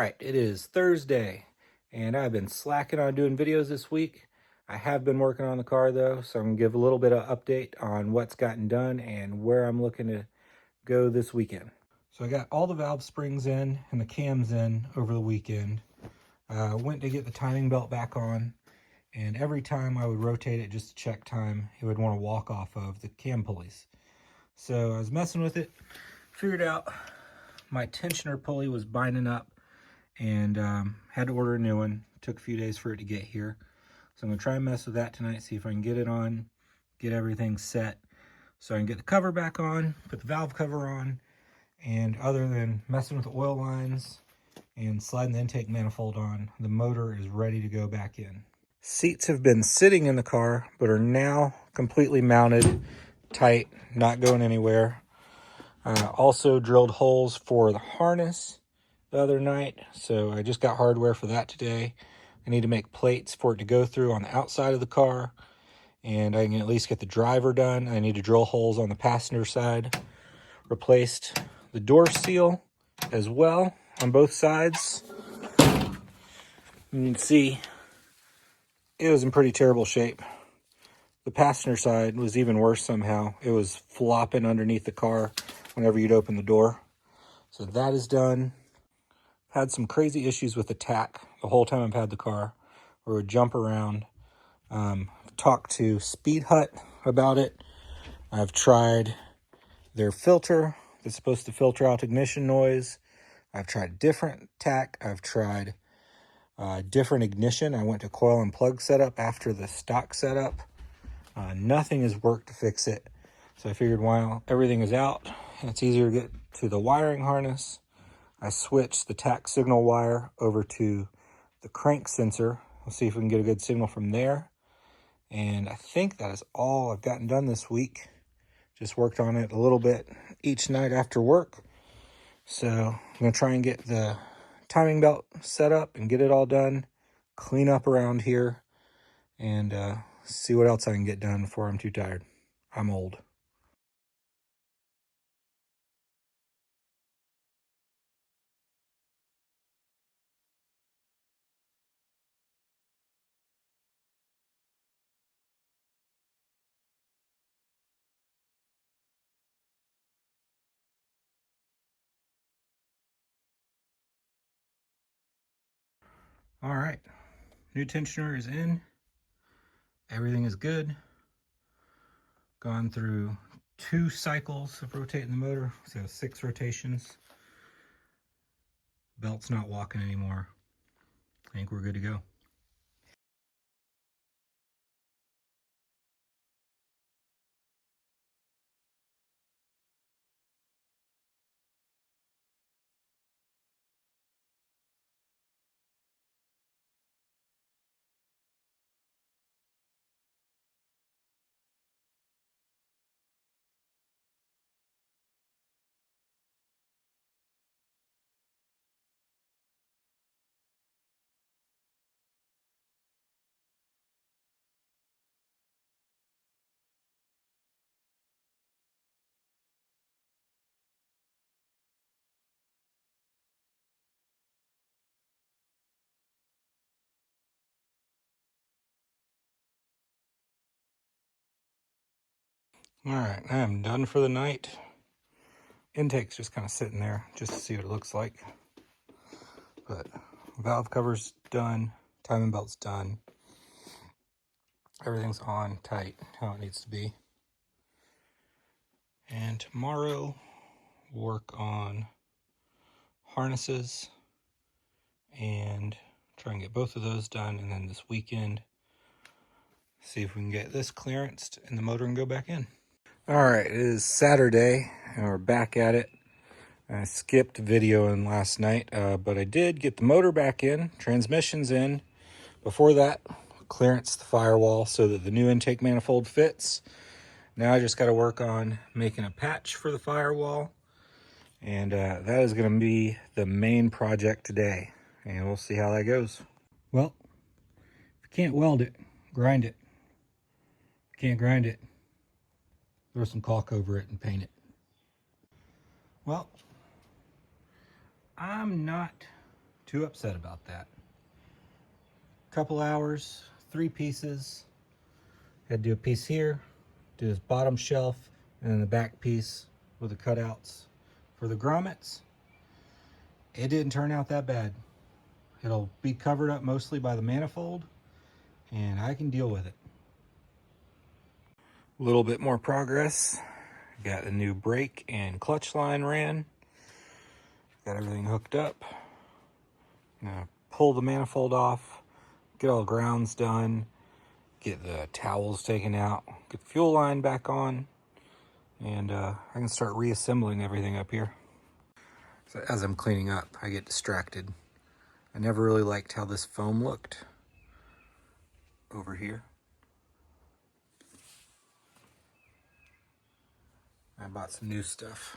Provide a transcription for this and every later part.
Alright, it is Thursday, and I've been slacking on doing videos this week. I have been working on the car though, so I'm going to give a little bit of update on what's gotten done and where I'm looking to go this weekend. So I got all the valve springs in and the cams in over the weekend. Went to get the timing belt back on, and every time I would rotate it just to check time, it would want to walk off of the cam pulleys. So I was messing with it, figured out my tensioner pulley was binding up, and had to order a new one. Took a few days for it to get here. So I'm going to try and mess with that tonight, see if I can get it on, get everything set, so I can get the cover back on, put the valve cover on, and other than messing with the oil lines and sliding the intake manifold on, the motor is ready to go back in. Seats have been sitting in the car, but are now completely mounted, tight, not going anywhere. Also drilled holes for the harness the other night, so I just got hardware for that today. I need to make plates for it to go through on the outside of the car, and I can at least get the driver done. I need to drill holes on the passenger side. Replaced the door seal as well on both sides. You can see it was in pretty terrible shape. The passenger side was even worse somehow. It was flopping underneath the car whenever you'd open the door. So that is done. Had some crazy issues with the tach the whole time I've had the car, where it would jump around. Talked to Speed Hut about it. I've tried their filter that's supposed to filter out ignition noise. I've tried different tach. I've tried different ignition. I went to coil and plug setup after the stock setup. Nothing has worked to fix it. So I figured while everything is out and it's easier to get to the wiring harness, I switched the tach signal wire over to the crank sensor. We'll see if we can get a good signal from there. And I think that is all I've gotten done this week. Just worked on it a little bit each night after work. So I'm going to try and get the timing belt set up and get it all done. Clean up around here and see what else I can get done before I'm too tired. I'm old. All right, new tensioner is in. Everything is good. Gone through 2 cycles of rotating the motor, so 6 rotations. Belt's not walking anymore. I think we're good to go. All right, I am done for the night. Intake's just kind of sitting there just to see what it looks like. But valve cover's done, timing belt's done. Everything's on tight, how it needs to be. And tomorrow, work on harnesses and try and get both of those done. And then this weekend, see if we can get this clearanced and the motor can go back in. All right, it is Saturday and we're back at it. I skipped videoing last night, but I did get the motor back in, transmission's in. Before that, clearance the firewall so that the new intake manifold fits. Now I just got to work on making a patch for the firewall, and that is going to be the main project today, and we'll see how that goes. Well, if you can't weld it, grind it. If you can't grind it, throw some caulk over it and paint it. Well, I'm not too upset about that. Couple hours, 3 pieces. Had to do a piece here, do this bottom shelf, and then the back piece with the cutouts for the grommets. It didn't turn out that bad. It'll be covered up mostly by the manifold, and I can deal with it. A little bit more progress. Got a new brake and clutch line ran. Got everything hooked up. I'm gonna pull the manifold off, get all the grounds done, get the towels taken out, get the fuel line back on, and I can start reassembling everything up here. So as I'm cleaning up, I get distracted. I never really liked how this foam looked over here. I bought some new stuff.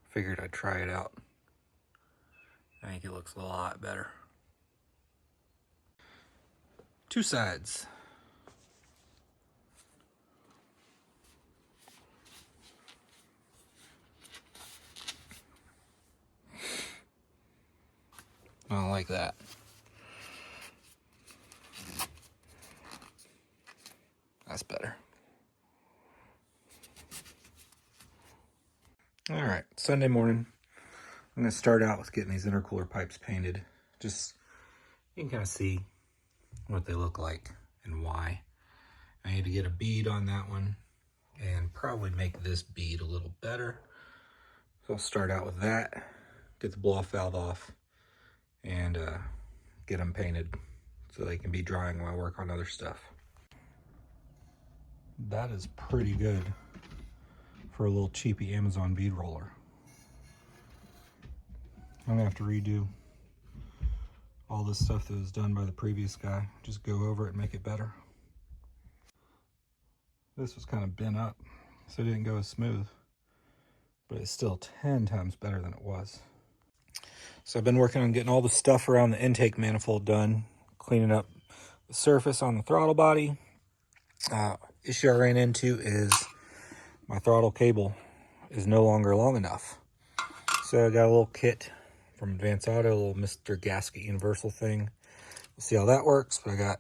Figured I'd try it out. I think it looks a lot better. 2 sides. I don't like that. That's better. All right, Sunday morning. I'm gonna start out with getting these intercooler pipes painted. Just, you can kind of see what they look like and why. I need to get a bead on that one and probably make this bead a little better. So I'll start out with that, get the blow-off valve off, and get them painted so they can be drying while I work on other stuff. That is pretty good for a little cheapy Amazon bead roller. I'm gonna have to redo all this stuff that was done by the previous guy. Just go over it and make it better. This was kind of bent up, so it didn't go as smooth, but it's still 10 times better than it was. So I've been working on getting all the stuff around the intake manifold done, cleaning up the surface on the throttle body. Issue I ran into is my throttle cable is no longer long enough. So I got a little kit from Advance Auto, a little Mr. Gasket Universal thing. We'll see how that works, but I got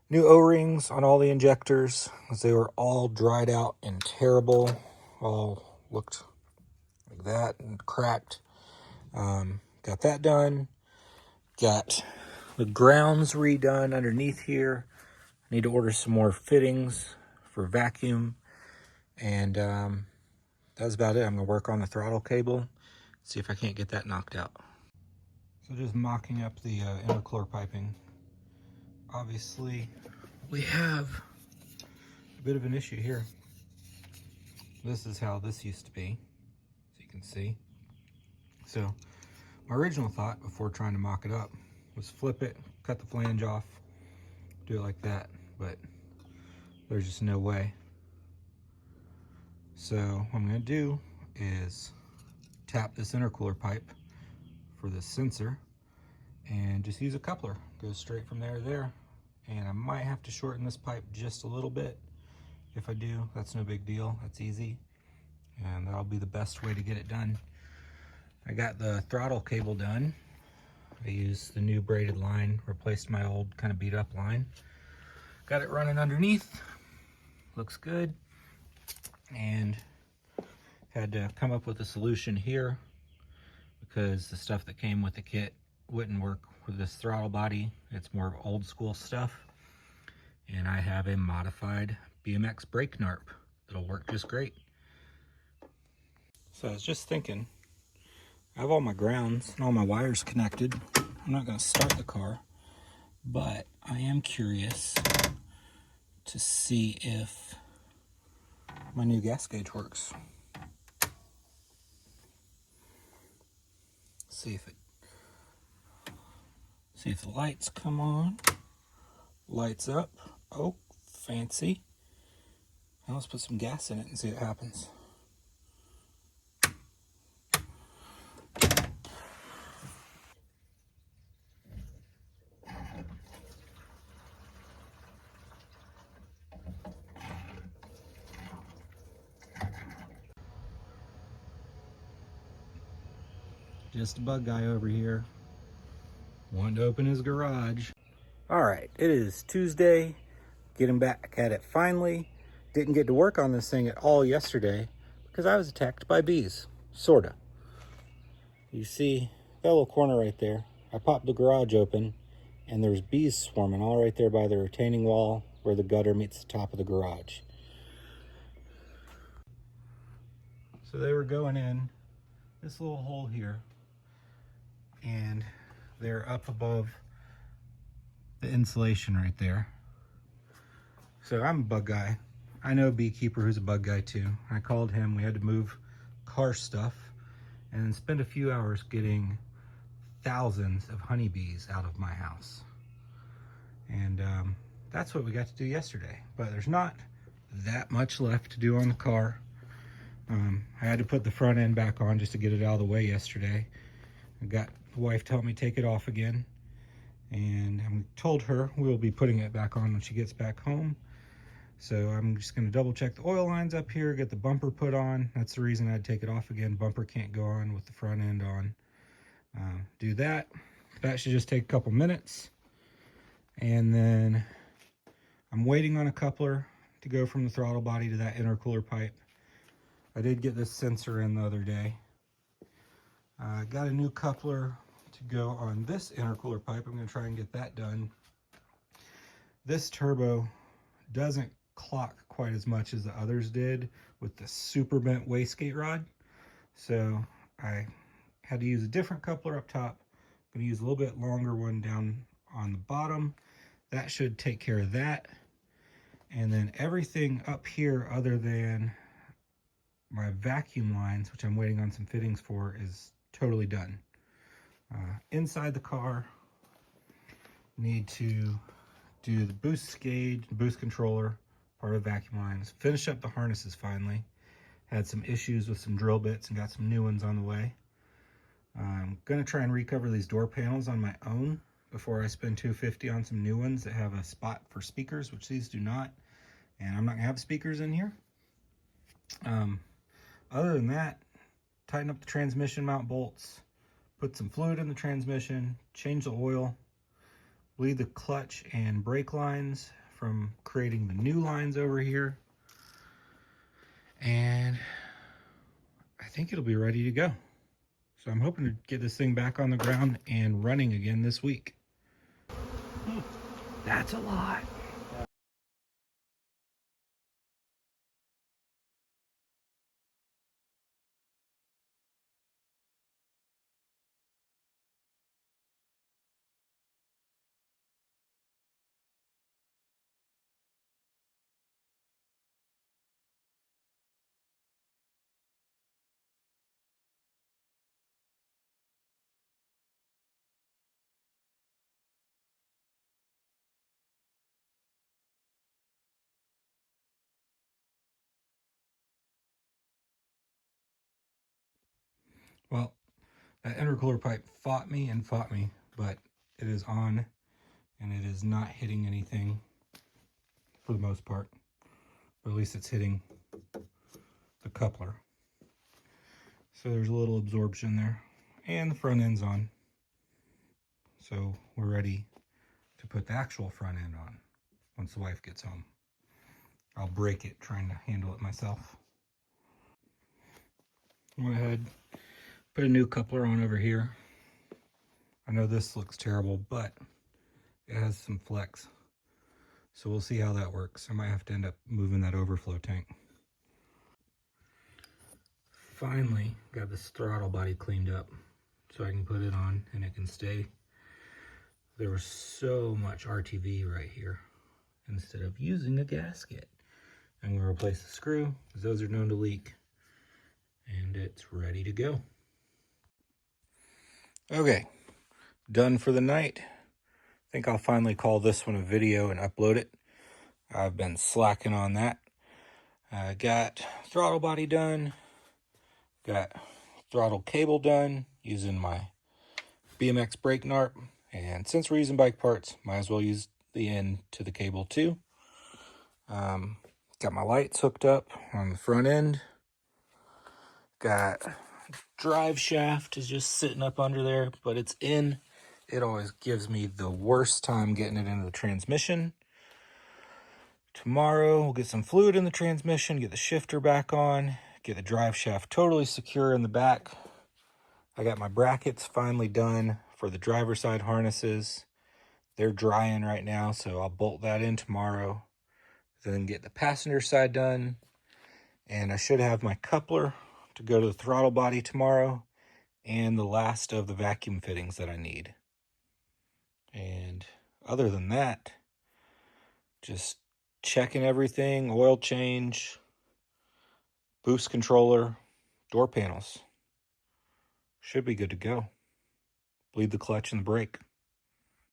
new O-rings on all the injectors because they were all dried out and terrible. All looked like that and cracked. Got that done. Got the grounds redone underneath here. I need to order some more fittings for vacuum. And that's about it. I'm going to work on the throttle cable, see if I can't get that knocked out. So just mocking up the intercooler piping. Obviously, we have a bit of an issue here. This is how this used to be, as you can see. So my original thought before trying to mock it up was flip it, cut the flange off, do it like that, but there's just no way. So what I'm gonna do is tap this intercooler pipe for this sensor and just use a coupler. Goes straight from there to there. And I might have to shorten this pipe just a little bit. If I do, that's no big deal, that's easy. And that'll be the best way to get it done. I got the throttle cable done. I used the new braided line, replaced my old kind of beat up line. Got it running underneath, looks good. And had to come up with a solution here because the stuff that came with the kit wouldn't work with this throttle body. It's more old school stuff. And I have a modified BMX brake NARP that'll work just great. So I was just thinking, I have all my grounds and all my wires connected. I'm not going to start the car, but I am curious to see if my new gas gauge works. See if the lights come on. Lights up. Oh, fancy. Now let's put some gas in it and see what happens. Just a bug guy over here. Wanted to open his garage. All right, it is Tuesday. Getting back at it finally. Didn't get to work on this thing at all yesterday because I was attacked by bees, sorta. You see that little corner right there? I popped the garage open and there's bees swarming all right there by the retaining wall where the gutter meets the top of the garage. So they were going in this little hole here and they're up above the insulation right there. So I'm a bug guy. I know a beekeeper who's a bug guy too. I called him, we had to move car stuff and spend a few hours getting thousands of honeybees out of my house. And that's what we got to do yesterday. But there's not that much left to do on the car. I had to put the front end back on just to get it out of the way yesterday. I got the wife to help me take it off again. And I told her we'll be putting it back on when she gets back home. So I'm just gonna double check the oil lines up here, get the bumper put on. That's the reason I'd take it off again. Bumper can't go on with the front end on. Do that. That should just take a couple minutes. And then I'm waiting on a coupler to go from the throttle body to that intercooler pipe. I did get this sensor in the other day. Got a new coupler to go on this intercooler pipe. I'm gonna try and get that done. This turbo doesn't clock quite as much as the others did with the super bent wastegate rod. So I had to use a different coupler up top. I'm gonna use a little bit longer one down on the bottom. That should take care of that. And then everything up here other than my vacuum lines, which I'm waiting on some fittings for, is totally done. Inside the car, need to do the boost gauge, boost controller, part of the vacuum lines, finish up the harnesses finally. Had some issues with some drill bits and got some new ones on the way. I'm gonna try and recover these door panels on my own before I spend $250 on some new ones that have a spot for speakers, which these do not. And I'm not gonna have speakers in here. Other than that, tighten up the transmission mount bolts, put some fluid in the transmission, change the oil, bleed the clutch and brake lines from creating the new lines over here. And I think it'll be ready to go. So I'm hoping to get this thing back on the ground and running again this week. That's a lot. Well, that intercooler pipe fought me, but it is on and it is not hitting anything for the most part. But at least it's hitting the coupler. So there's a little absorption there. And the front end's on. So we're ready to put the actual front end on once the wife gets home. I'll break it trying to handle it myself. Went ahead, put a new coupler on over here. I know this looks terrible, but it has some flex. So we'll see how that works. I might have to end up moving that overflow tank. Finally got this throttle body cleaned up so I can put it on and it can stay. There was so much RTV right here. Instead of using a gasket, I'm going to replace the screw because those are known to leak. And it's ready to go. Okay, done for the night. I think I'll finally call this one a video and upload it. I've been slacking on that. I got throttle body done. Got throttle cable done using my BMX brake NARP. And since we're using bike parts, might as well use the end to the cable too. Got my lights hooked up on the front end. Got drive shaft is just sitting up under there, but it's in. It always gives me the worst time getting it into the transmission. Tomorrow we'll get some fluid in the transmission, get the shifter back on, get the drive shaft totally secure in the back. I got my brackets finally done for the driver's side harnesses. They're drying right now, so I'll bolt that in tomorrow. Then get the passenger side done. And I should have my coupler to go to the throttle body tomorrow and the last of the vacuum fittings that I need. And other than that, just checking everything, oil change, boost controller, door panels. Should be good to go. Bleed the clutch and the brake.